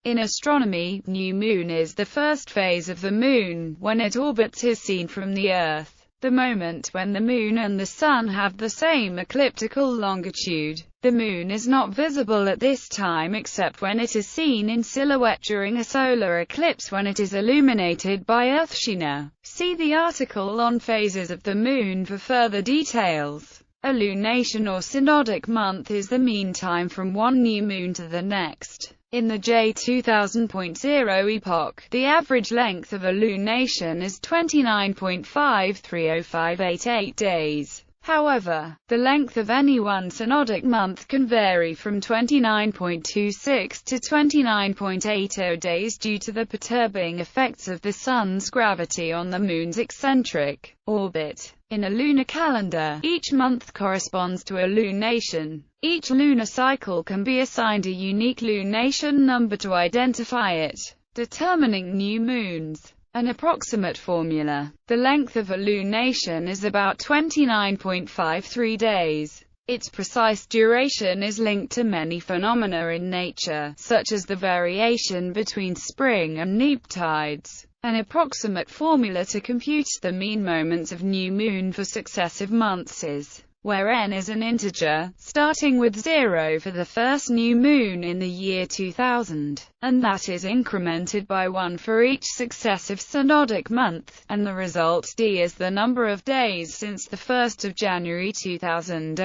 In astronomy, new moon is the first phase of the moon, when it orbits is seen from the Earth. The moment when the moon and the sun have the same ecliptical longitude. The moon is not visible at this time except when it is seen in silhouette during a solar eclipse when it is illuminated by earthshine. See the article on phases of the moon for further details. A lunation or synodic month is the mean time from one new moon to the next. In the J2000.0 epoch, the average length of a lunation is 29.530588 days. However, the length of any one synodic month can vary from 29.26 to 29.80 days due to the perturbing effects of the Sun's gravity on the Moon's eccentric orbit. In a lunar calendar, each month corresponds to a lunation. Each lunar cycle can be assigned a unique lunation number to identify it. Determining new moons. An approximate formula. The length of a lunation is about 29.53 days. Its precise duration is linked to many phenomena in nature, such as the variation between spring and neap tides. An approximate formula to compute the mean moments of new moon for successive months is, where n is an integer, starting with 0 for the first new moon in the year 2000, and that is incremented by 1 for each successive synodic month, and the result d is the number of days since the 1st of January 2000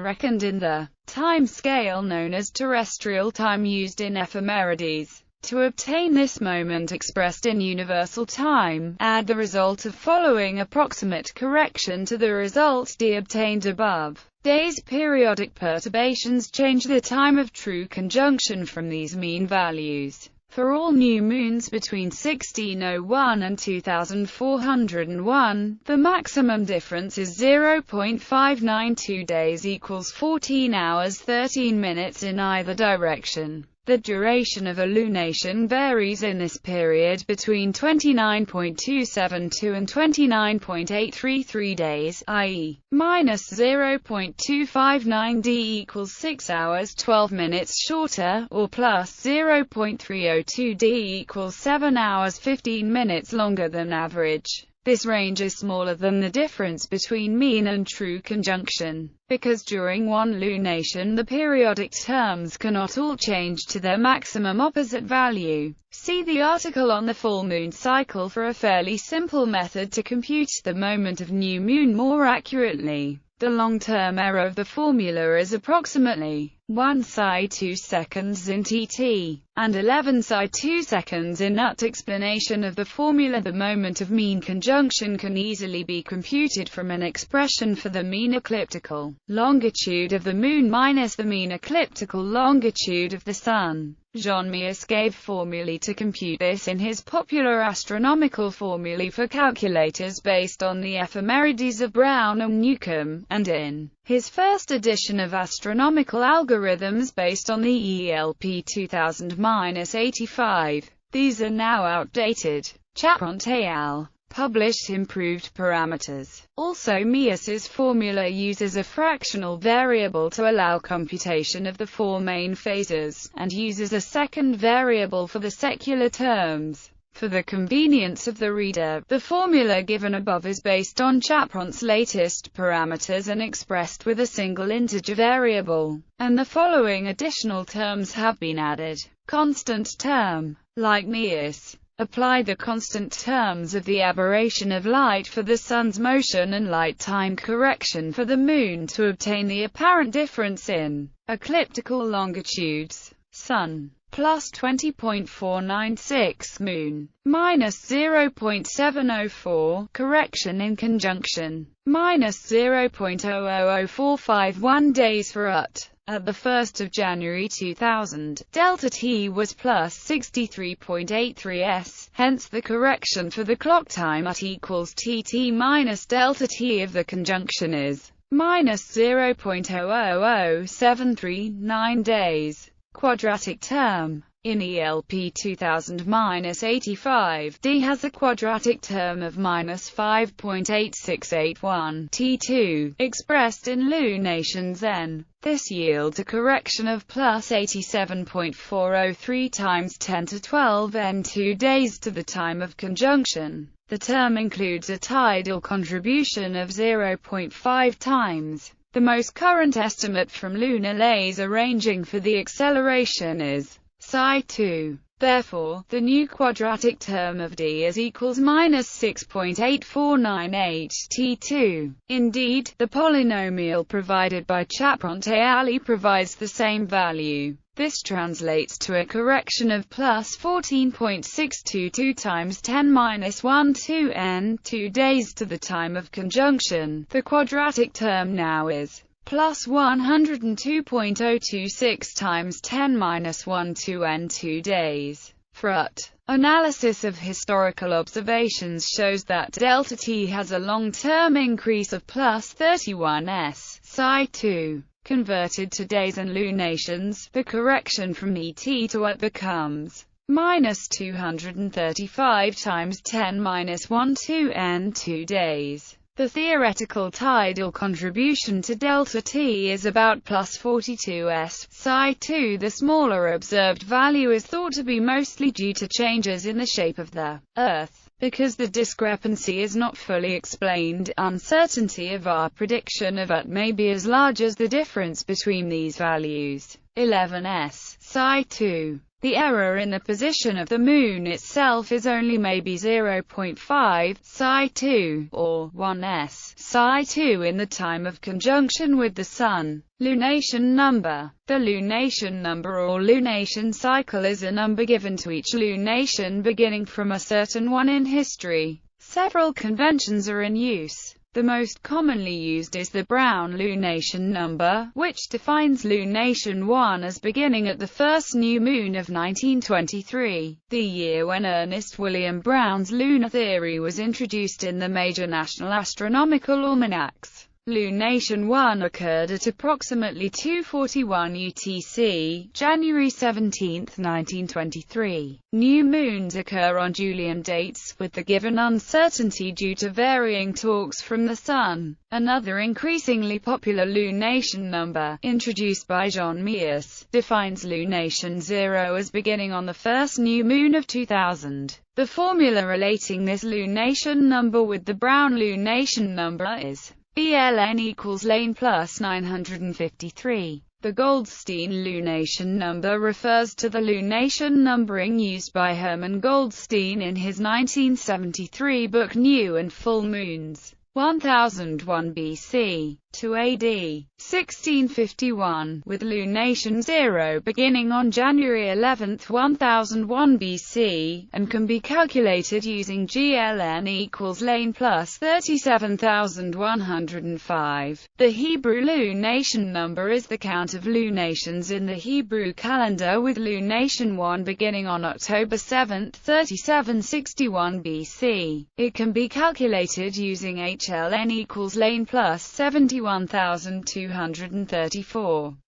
reckoned in the time scale known as terrestrial time used in ephemerides. To obtain this moment expressed in universal time, add the result of following approximate correction to the result d obtained above. Days periodic perturbations change the time of true conjunction from these mean values. For all new moons between 1601 and 2401, the maximum difference is 0.592 days equals 14 hours 13 minutes in either direction. The duration of a lunation varies in this period between 29.272 and 29.833 days, i.e., minus 0.259 d equals 6 hours 12 minutes shorter, or plus 0.302 d equals 7 hours 15 minutes longer than average. This range is smaller than the difference between mean and true conjunction, because during one lunation the periodic terms cannot all change to their maximum opposite value. See the article on the full moon cycle for a fairly simple method to compute the moment of new moon more accurately. The long-term error of the formula is approximately 1 psi 2 seconds in tt, and 11 psi 2 seconds in UT. Explanation of the formula. The moment of mean conjunction can easily be computed from an expression for the mean ecliptical longitude of the Moon minus the mean ecliptical longitude of the Sun. Kmiec gave formulae to compute this in his popular astronomical formulae for calculators based on the ephemerides of Brown and Newcomb, and in his first edition of astronomical algorithms based on the ELP 2000-85. These are now outdated. Chapront et al. Published improved parameters. Also, Kmiec's formula uses a fractional variable to allow computation of the four main phases, and uses a second variable for the secular terms. For the convenience of the reader, the formula given above is based on Chapront's latest parameters and expressed with a single integer variable, and the following additional terms have been added. Constant term. Like Kmiec, apply the constant terms of the aberration of light for the Sun's motion and light time correction for the Moon to obtain the apparent difference in ecliptical longitudes. Sun plus 20.496, Moon minus 0.704, correction in conjunction minus 0.000451 days for UT. At the 1st of January 2000, delta T was plus 63.83 s, hence the correction for the clock time at equals TT minus delta T of the conjunction is minus 0.000739 days. Quadratic term. In ELP 2000-85, D has a quadratic term of -5.8681 T2, expressed in lunations n. This yields a correction of +87.403 times 10 to 12 n2 days to the time of conjunction. The term includes a tidal contribution of 0.5 times. The most current estimate from lunar laser ranging for the acceleration is psi2. Therefore, the new quadratic term of D is equals -6.8498 T2. Indeed, the polynomial provided by Chaprante-Ali provides the same value. This translates to a correction of +14.622 times 10⁻12 n2 days to the time of conjunction. The quadratic term now is +102.026 times 10⁻12 n2 days. Frut. Analysis of historical observations shows that delta T has a long-term increase of +31 s psi2. Converted to days and lunations, the correction from ET to UT becomes -235 times 10⁻12 n2 days. The theoretical tidal contribution to delta T is about +42 s psi2. The smaller observed value is thought to be mostly due to changes in the shape of the Earth. Because the discrepancy is not fully explained, uncertainty of our prediction of UT may be as large as the difference between these values, 11 s psi2. The error in the position of the Moon itself is only maybe 0.5 psi2, or 1 s psi2 in the time of conjunction with the Sun. Lunation number. The lunation number or lunation cycle is a number given to each lunation beginning from a certain one in history. Several conventions are in use. The most commonly used is the Brown lunation number, which defines lunation 1 as beginning at the first new moon of 1923, the year when Ernest William Brown's lunar theory was introduced in the major national astronomical almanacs. Lunation 1 occurred at approximately 2:41 UTC, January 17, 1923. New moons occur on Julian dates, with the given uncertainty due to varying torques from the Sun. Another increasingly popular lunation number, introduced by John Kmiec, defines lunation 0 as beginning on the first new moon of 2000. The formula relating this lunation number with the Brown lunation number is BLN equals lane plus 953. The Goldstein lunation number refers to the lunation numbering used by Hermann Goldstein in his 1973 book New and Full Moons. 1001 BC to AD 1651, with lunation 0 beginning on January 11, 1001 BC, and can be calculated using GLN equals lane plus 37,105. The Hebrew lunation number is the count of lunations in the Hebrew calendar, with lunation 1 beginning on October 7, 3761 BC. It can be calculated using HLN equals lane plus 71,234.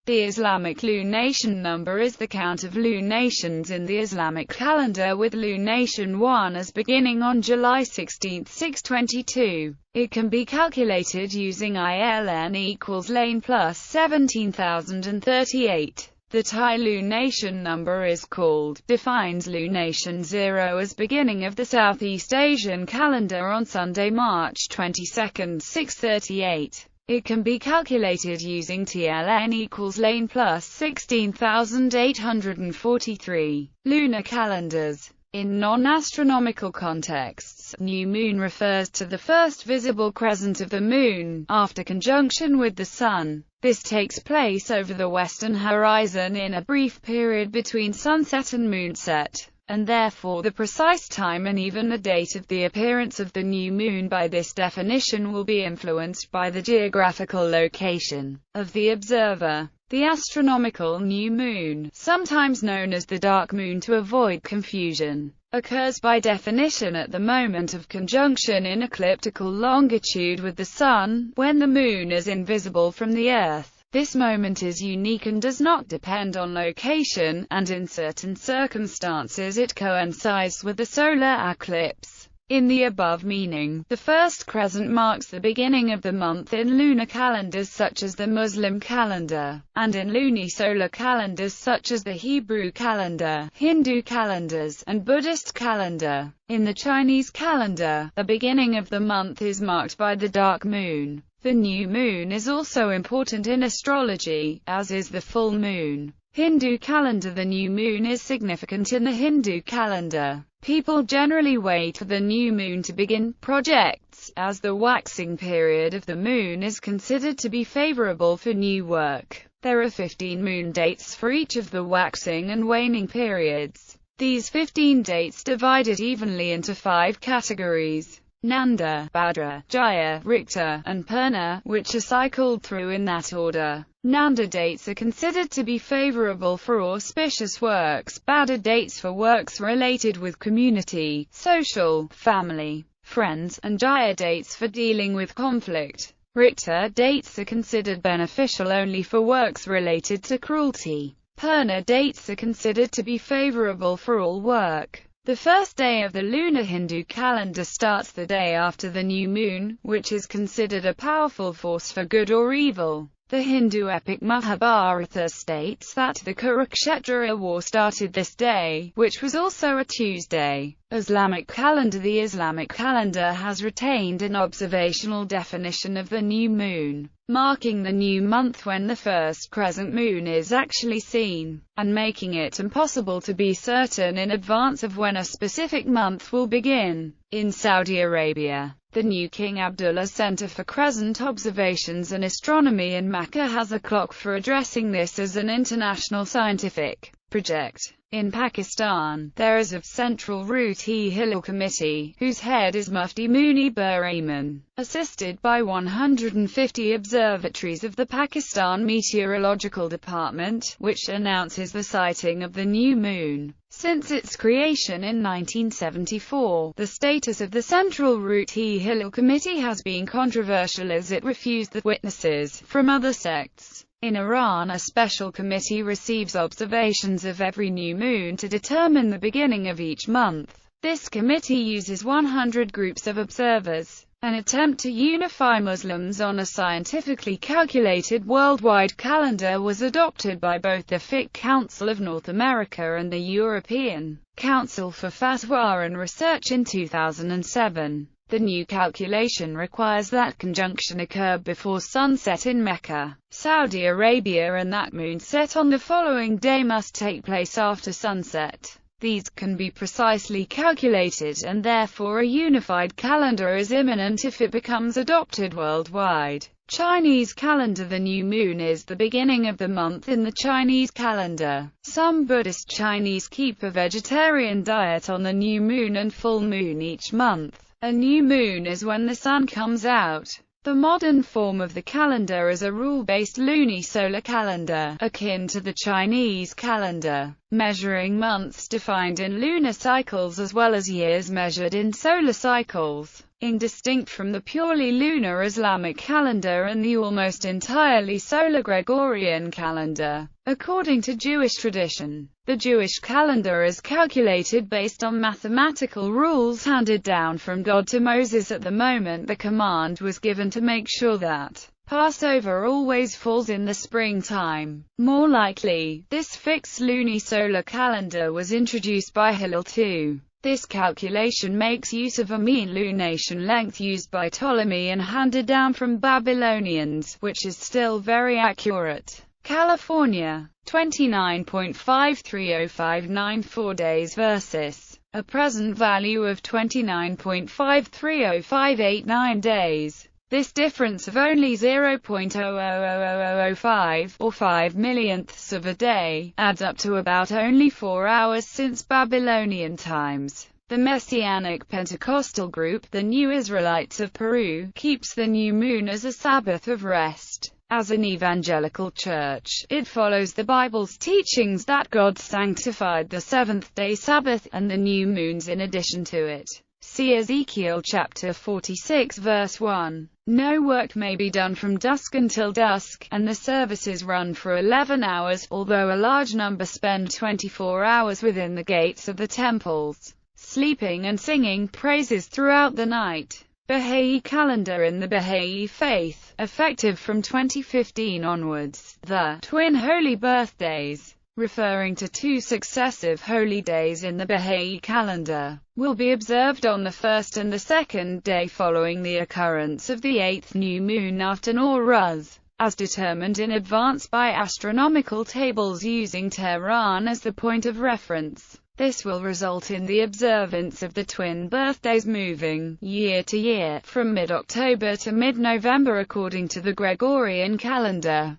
The Islamic lunation number is the count of lunations in the Islamic calendar, with lunation 1 as beginning on July 16, 622. It can be calculated using ILN equals lane plus 17,038. The Thai lunation number is called, defines lunation 0 as beginning of the Southeast Asian calendar on Sunday, March 22, 638. It can be calculated using TLN equals lane plus 16,843. Lunar calendars. In non-astronomical contexts, new moon refers to the first visible crescent of the moon, after conjunction with the Sun. This takes place over the western horizon in a brief period between sunset and moonset, and therefore the precise time and even the date of the appearance of the new moon by this definition will be influenced by the geographical location of the observer. The astronomical new moon, sometimes known as the dark moon to avoid confusion, occurs by definition at the moment of conjunction in ecliptical longitude with the Sun, when the moon is invisible from the Earth. This moment is unique and does not depend on location, and in certain circumstances it coincides with the solar eclipse. In the above meaning, the first crescent marks the beginning of the month in lunar calendars such as the Muslim calendar, and in lunisolar calendars such as the Hebrew calendar, Hindu calendars, and Buddhist calendar. In the Chinese calendar, the beginning of the month is marked by the dark moon. The new moon is also important in astrology, as is the full moon. Hindu calendar. The new moon is significant in the Hindu calendar. People generally wait for the new moon to begin projects, as the waxing period of the moon is considered to be favorable for new work. There are 15 moon dates for each of the waxing and waning periods. These 15 dates divided evenly into 5 categories: Nanda, Bhadra, Jaya, Rikta, and Purna, which are cycled through in that order. Nanda dates are considered to be favorable for auspicious works, Bhadra dates for works related with community, social, family, friends, and Jaya dates for dealing with conflict. Rikta dates are considered beneficial only for works related to cruelty. Purna dates are considered to be favorable for all work. The first day of the lunar Hindu calendar starts the day after the new moon, which is considered a powerful force for good or evil. The Hindu epic Mahabharata states that the Kurukshetra war started this day, which was also a Tuesday. Islamic calendar. The Islamic calendar has retained an observational definition of the new moon, marking the new month when the first crescent moon is actually seen, and making it impossible to be certain in advance of when a specific month will begin. In Saudi Arabia, the new King Abdullah Center for Crescent Observations and Astronomy in Mecca has a clock for addressing this as an international scientific project. In Pakistan, there is a Central Route-e-Hilal Committee, whose head is Mufti Munibur Aman, assisted by 150 observatories of the Pakistan Meteorological Department, which announces the sighting of the new moon. Since its creation in 1974, the status of the Central Route-e-Hilal Committee has been controversial as it refused the witnesses from other sects. In Iran, a special committee receives observations of every new moon to determine the beginning of each month. This committee uses 100 groups of observers. An attempt to unify Muslims on a scientifically calculated worldwide calendar was adopted by both the Fiqh Council of North America and the European Council for Fatwa and Research in 2007. The new calculation requires that conjunction occur before sunset in Mecca, Saudi Arabia, and that moonset on the following day must take place after sunset. These can be precisely calculated, and therefore a unified calendar is imminent if it becomes adopted worldwide. Chinese calendar. The new moon is the beginning of the month in the Chinese calendar. Some Buddhist Chinese keep a vegetarian diet on the new moon and full moon each month. A new moon is when the sun comes out. The modern form of the calendar is a rule-based lunisolar calendar, akin to the Chinese calendar, measuring months defined in lunar cycles as well as years measured in solar cycles. Distinct from the purely lunar Islamic calendar and the almost entirely solar Gregorian calendar. According to Jewish tradition, the Jewish calendar is calculated based on mathematical rules handed down from God to Moses at the moment the command was given to make sure that Passover always falls in the springtime. More likely, this fixed lunisolar calendar was introduced by Hillel II. This calculation makes use of a mean lunation length used by Ptolemy and handed down from Babylonians, which is still very accurate. California, 29.53059 days versus a present value of 29.53059 days. This difference of only 0.000005, or 5 millionths of a day, adds up to about only 4 hours since Babylonian times. The Messianic Pentecostal group, the New Israelites of Peru, keeps the new moon as a Sabbath of rest. As an evangelical church, it follows the Bible's teachings that God sanctified the seventh-day Sabbath, and the new moons in addition to it. See Ezekiel chapter 46 verse 1. No work may be done from dusk until dusk, and the services run for 11 hours, although a large number spend 24 hours within the gates of the temples, sleeping and singing praises throughout the night. Baha'i calendar. In the Baha'i faith, effective from 2015 onwards, the twin holy birthdays, referring to two successive holy days in the Baha'i calendar, will be observed on the first and the second day following the occurrence of the 8th new moon after Nowruz, as determined in advance by astronomical tables using Tehran as the point of reference. This will result in the observance of the twin birthdays moving, year to year, from mid-October to mid-November according to the Gregorian calendar.